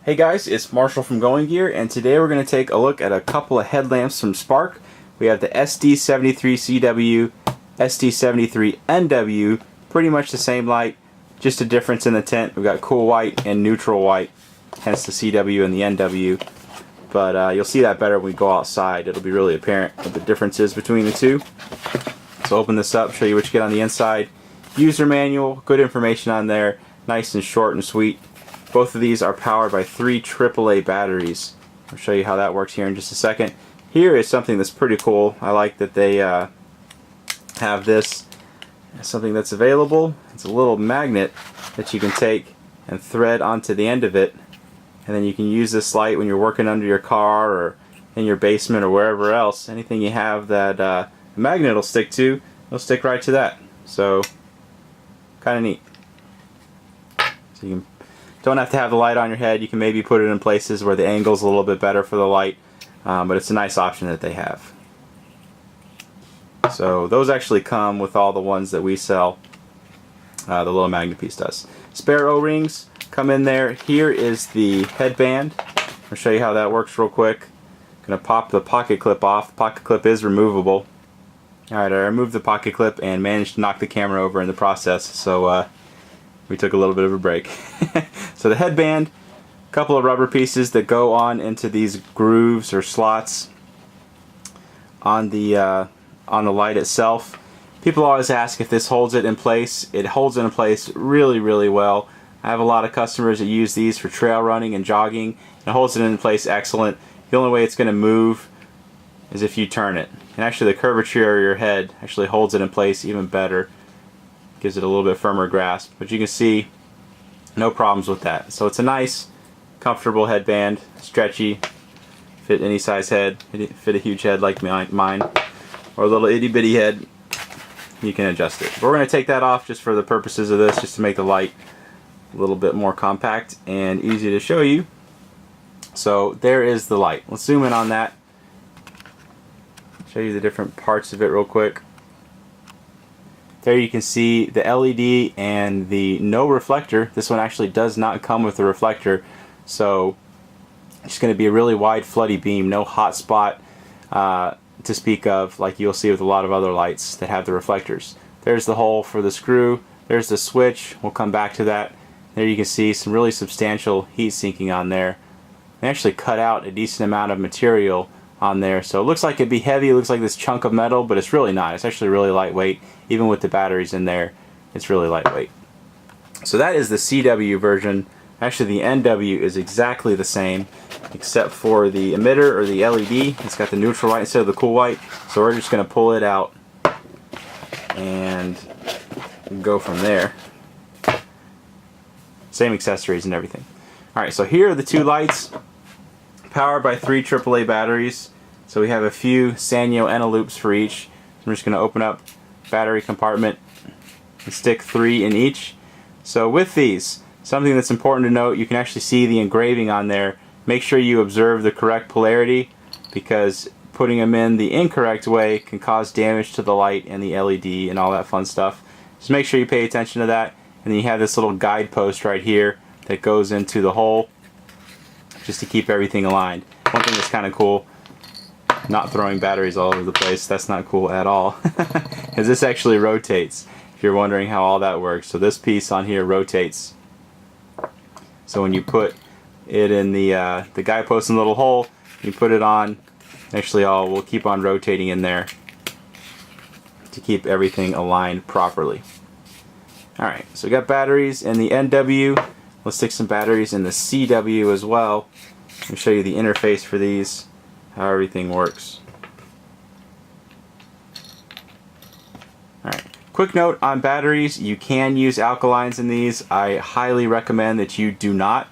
Hey guys, it's Marshall from Going Gear, and today we're going to take a look at a couple of headlamps from Spark. We have the SD73 CW, SD73 NW, pretty much the same light, just a difference in the tint. We've got cool white and neutral white, hence the CW and the NW. But you'll see that better when we go outside. It'll be really apparent what the difference is between the two. So open this up, show you what you get on the inside. User manual, good information on there, nice and short and sweet. Both of these are powered by 3 AAA batteries. I'll show you how that works here in just a second. Here is something that's pretty cool. I like that they have this, something that's available. It's a little magnet that you can take and thread onto the end of it, and then you can use this light when you're working under your car or in your basement or wherever else. Anything you have that a magnet will stick to, it'll stick right to that. So kind of neat. So you don't have to have the light on your head. You can maybe put it in places where the angle's a little bit better for the light, but it's a nice option that they have. So those actually come with all the ones that we sell. The little magnet piece does. Spare O-rings come in there. Here is the headband. I'll show you how that works real quick. Gonna pop the pocket clip off. The pocket clip is removable. Alright, I removed the pocket clip and managed to knock the camera over in the process, so we took a little bit of a break. So the headband, a couple of rubber pieces that go on into these grooves or slots on the light itself. People always ask if this holds it in place. It holds it in place really, really well. I have a lot of customers that use these for trail running and jogging. It holds it in place excellent. The only way it's going to move is if you turn it. And actually the curvature of your head actually holds it in place even better. Gives it a little bit firmer grasp. But you can see no problems with that. So it's a nice, comfortable headband, stretchy, fit any size head, fit a huge head like mine, or a little itty bitty head, you can adjust it. But we're going to take that off just for the purposes of this, just to make the light a little bit more compact and easy to show you. So there is the light. Let's zoom in on that. Show you the different parts of it real quick. There you can see the LED and the no reflector. This one actually does not come with a reflector, so it's going to be a really wide floody beam, no hot spot to speak of like you'll see with a lot of other lights that have the reflectors. There's the hole for the screw, there's the switch, we'll come back to that. There you can see some really substantial heat sinking on there. They actually cut out a decent amount of material on there, so it looks like it'd be heavy, it looks like this chunk of metal, but it's really not. It's actually really lightweight. Even with the batteries in there, it's really lightweight. So that is the CW version. Actually the NW is exactly the same, except for the emitter or the LED. It's got the neutral white instead of the cool white, so we're just going to pull it out and go from there. Same accessories and everything. Alright, so here are the two lights, powered by 3 AAA batteries. So we have a few Sanyo Eneloops for each. I'm just going to open up battery compartment and stick 3 in each. So with these, something that's important to note, you can actually see the engraving on there. Make sure you observe the correct polarity, because putting them in the incorrect way can cause damage to the light and the LED and all that fun stuff. Just make sure you pay attention to that. And then you have this little guidepost right here that goes into the hole just to keep everything aligned. One thing that's kind of cool, not throwing batteries all over the place, that's not cool at all, because this actually rotates, if you're wondering how all that works. So this piece on here rotates. So when you put it in the guidepost in the little hole, you put it on, actually will keep on rotating in there to keep everything aligned properly. Alright, so we got batteries in the NW. Let's stick some batteries in the CW as well. Let me show you the interface for these, how everything works. Alright, quick note on batteries, you can use alkalines in these. I highly recommend that you do not.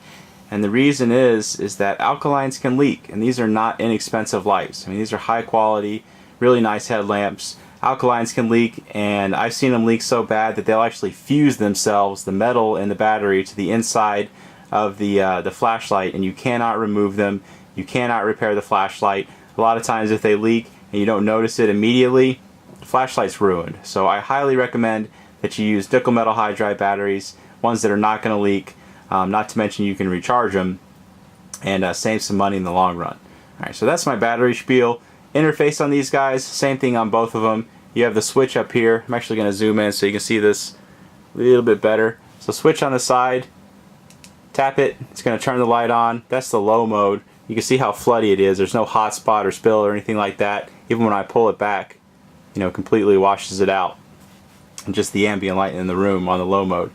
And the reason is that alkalines can leak, and these are not inexpensive lights. I mean, these are high quality, really nice headlamps. Alkalines can leak, and I've seen them leak so bad that they'll actually fuse themselves, the metal in the battery, to the inside of the flashlight, and you cannot remove them. You cannot repair the flashlight. A lot of times if they leak and you don't notice it immediately, the flashlight's ruined. So I highly recommend that you use nickel metal hydride batteries, ones that are not going to leak, not to mention you can recharge them. and save some money in the long run. Alright, so that's my battery spiel. Interface on these guys, same thing on both of them. You have the switch up here. I'm actually going to zoom in so you can see this a little bit better. So switch on the side, tap it, it's going to turn the light on. That's the low mode. You can see how floody it is. There's no hot spot or spill or anything like that. Even when I pull it back, you know, completely washes it out. And just the ambient light in the room on the low mode.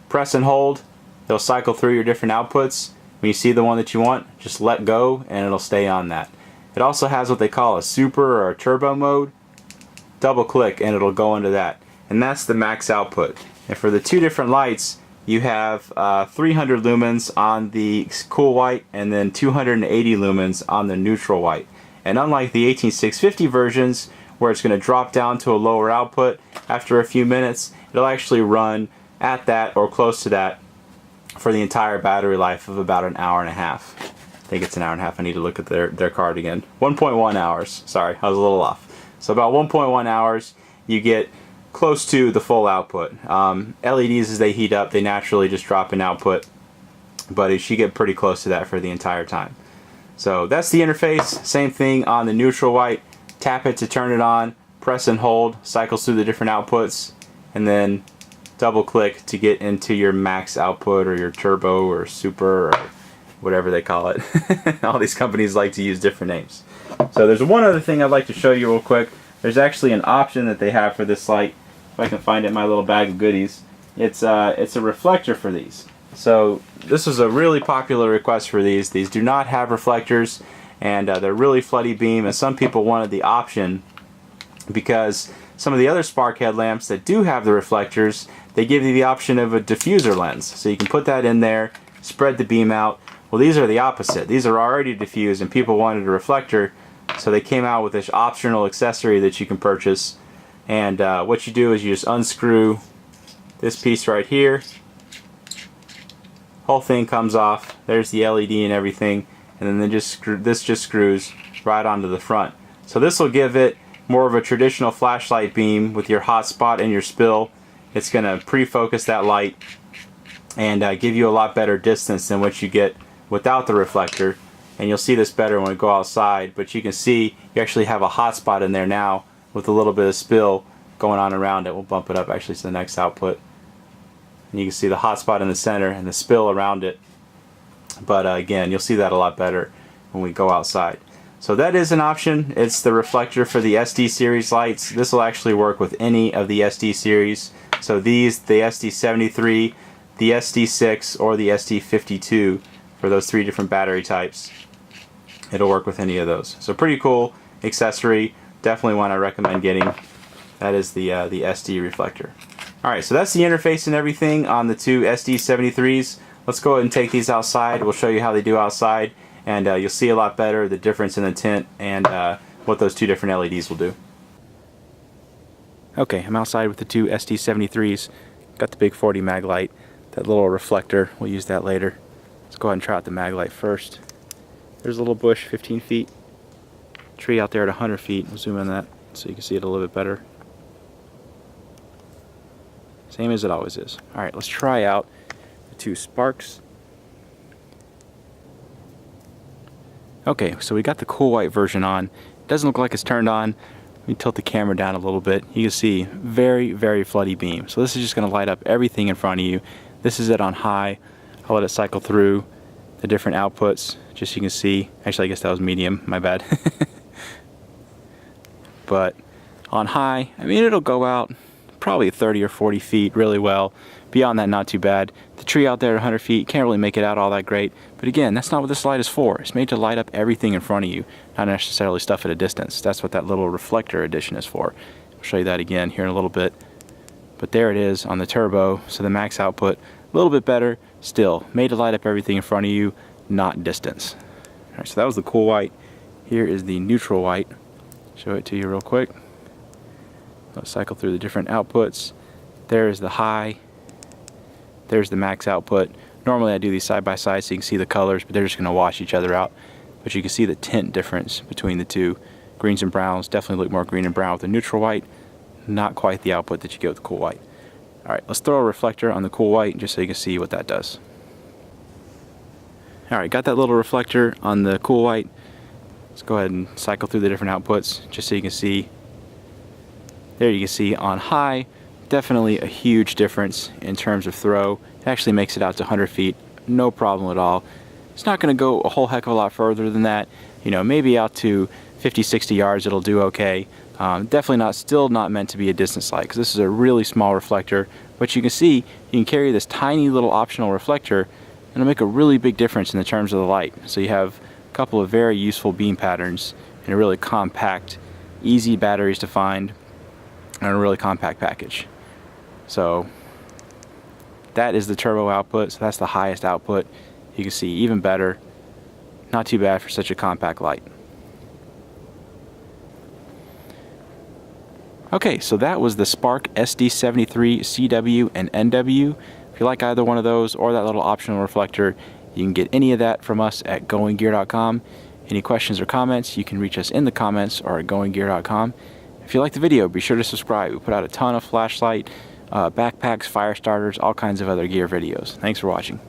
Press and hold. They'll cycle through your different outputs. When you see the one that you want, just let go and it'll stay on that. It also has what they call a super or a turbo mode. Double click and it'll go into that. And that's the max output. And for the two different lights, you have 300 lumens on the cool white and then 280 lumens on the neutral white. And unlike the 18650 versions, where it's going to drop down to a lower output after a few minutes, it'll actually run at that or close to that for the entire battery life of about an hour and a half. I think it's an hour and a half. I need to look at their card again. 1.1 hours. Sorry, I was a little off. So about 1.1 hours, you get close to the full output. LEDs, as they heat up, they naturally just drop in output, but you should get pretty close to that for the entire time. So that's the interface. Same thing on the neutral white. Tap it to turn it on, press and hold, cycles through the different outputs, and then double click to get into your max output or your turbo or super or whatever they call it. All these companies like to use different names. So there's one other thing I'd like to show you real quick. There's actually an option that they have for this light. If I can find it in my little bag of goodies. It's a reflector for these. So this was a really popular request for these. These do not have reflectors, and they're really floody beam, and some people wanted the option because some of the other Spark headlamps that do have the reflectors, they give you the option of a diffuser lens. So you can put that in there, spread the beam out. Well, these are the opposite. These are already diffused and people wanted a reflector, so they came out with this optional accessory that you can purchase. And what you do is you just unscrew this piece right here. Whole thing comes off. There's the LED and everything, and then this just screws right onto the front. So this will give it more of a traditional flashlight beam with your hot spot and your spill. It's going to pre-focus that light and give you a lot better distance than what you get without the reflector. And you'll see this better when we go outside, but you can see you actually have a hot spot in there now with a little bit of spill going on around it. We'll bump it up actually to the next output. And you can see the hot spot in the center and the spill around it. But again, you'll see that a lot better when we go outside. So that is an option. It's the reflector for the SD series lights. This will actually work with any of the SD series. So these, the SD73, the SD6, or the SD52, for those three different battery types. It'll work with any of those. So pretty cool accessory. Definitely one I recommend getting. That is the SD reflector. Alright, so that's the interface and everything on the two SD73s. Let's go ahead and take these outside. We'll show you how they do outside, and you'll see a lot better the difference in the tint and what those two different LEDs will do. Okay, I'm outside with the two SD73s. Got the big 40 mag light, that little reflector. We'll use that later. Let's go ahead and try out the mag light first. There's a little bush, 15 feet. Tree out there at 100 feet. We'll zoom in that so you can see it a little bit better. Same as it always is. Alright, let's try out the two Sparks. Okay, so we got the cool white version on. It doesn't look like it's turned on. Let me tilt the camera down a little bit. You can see very, very floody beam. So this is just going to light up everything in front of you. This is it on high. I'll let it cycle through the different outputs just so you can see. Actually, I guess that was medium, my bad. But on high, I mean, it'll go out probably 30 or 40 feet really well. Beyond that, not too bad. The tree out there at 100 feet, can't really make it out all that great. But again, that's not what this light is for. It's made to light up everything in front of you, not necessarily stuff at a distance. That's what that little reflector addition is for. I'll show you that again here in a little bit. But there it is on the turbo, so the max output, a little bit better, still made to light up everything in front of you, not distance. Alright, so that was the cool white. Here is the neutral white. Show it to you real quick. I'll cycle through the different outputs. There is the high. There's the max output. Normally I do these side by side so you can see the colors, but they're just going to wash each other out. But you can see the tint difference between the two. Greens and browns definitely look more green and brown with the neutral white. Not quite the output that you get with the cool white. Alright, let's throw a reflector on the cool white just so you can see what that does. Alright, got that little reflector on the cool white. Let's go ahead and cycle through the different outputs just so you can see. There you can see on high, definitely a huge difference in terms of throw. It actually makes it out to 100 feet, no problem at all. It's not going to go a whole heck of a lot further than that. You know, maybe out to 50, 60 yards it'll do okay. Definitely still not meant to be a distance light, because this is a really small reflector. But you can see, you can carry this tiny little optional reflector, and it'll make a really big difference in the terms of the light. So you have a couple of very useful beam patterns in a really compact, easy batteries to find, and a really compact package. So that is the turbo output, so that's the highest output. You can see even better. Not too bad for such a compact light. Okay, so that was the Spark SD73 CW and NW. If you like either one of those or that little optional reflector, you can get any of that from us at goinggear.com. Any questions or comments, you can reach us in the comments or at goinggear.com. If you like the video, be sure to subscribe. We put out a ton of flashlight, backpacks, fire starters, all kinds of other gear videos. Thanks for watching.